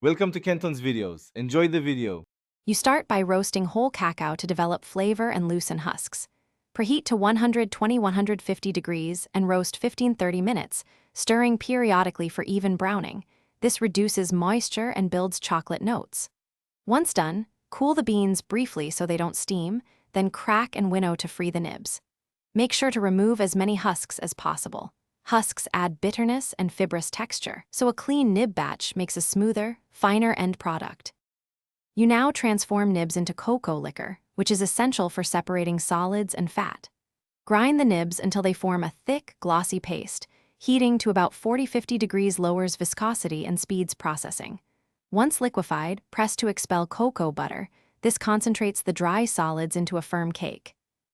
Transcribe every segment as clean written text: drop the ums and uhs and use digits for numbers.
Welcome to Kenton's videos. Enjoy the video. You start by roasting whole cacao to develop flavor and loosen husks. Preheat to 120-150 degrees and roast 15-30 minutes, stirring periodically for even browning. This reduces moisture and builds chocolate notes. Once done, cool the beans briefly so they don't steam, then crack and winnow to free the nibs. Make sure to remove as many husks as possible. Husks add bitterness and fibrous texture, so a clean nib batch makes a smoother, finer end product. You now transform nibs into cocoa liquor, which is essential for separating solids and fat. Grind the nibs until they form a thick, glossy paste. Heating to about 40-50 degrees lowers viscosity and speeds processing. Once liquefied, press to expel cocoa butter. This concentrates the dry solids into a firm cake.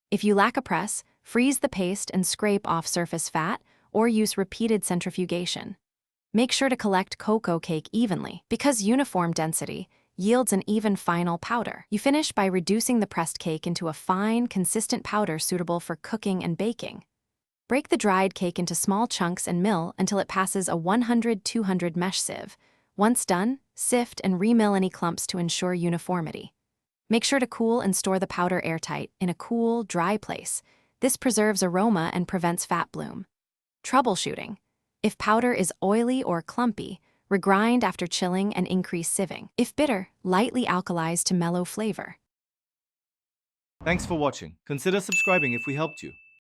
If you lack a press, freeze the paste and scrape off surface fat, or use repeated centrifugation. Make sure to collect cocoa cake evenly, because uniform density yields an even final powder. You finish by reducing the pressed cake into a fine, consistent powder suitable for cooking and baking. Break the dried cake into small chunks and mill until it passes a 100-200 mesh sieve. Once done, sift and remill any clumps to ensure uniformity. Make sure to cool and store the powder airtight in a cool, dry place. This preserves aroma and prevents fat bloom. Troubleshooting. If powder is oily or clumpy, regrind after chilling and increase sieving. If bitter, lightly alkalize to mellow flavor. Thanks for watching. Consider subscribing if we helped you.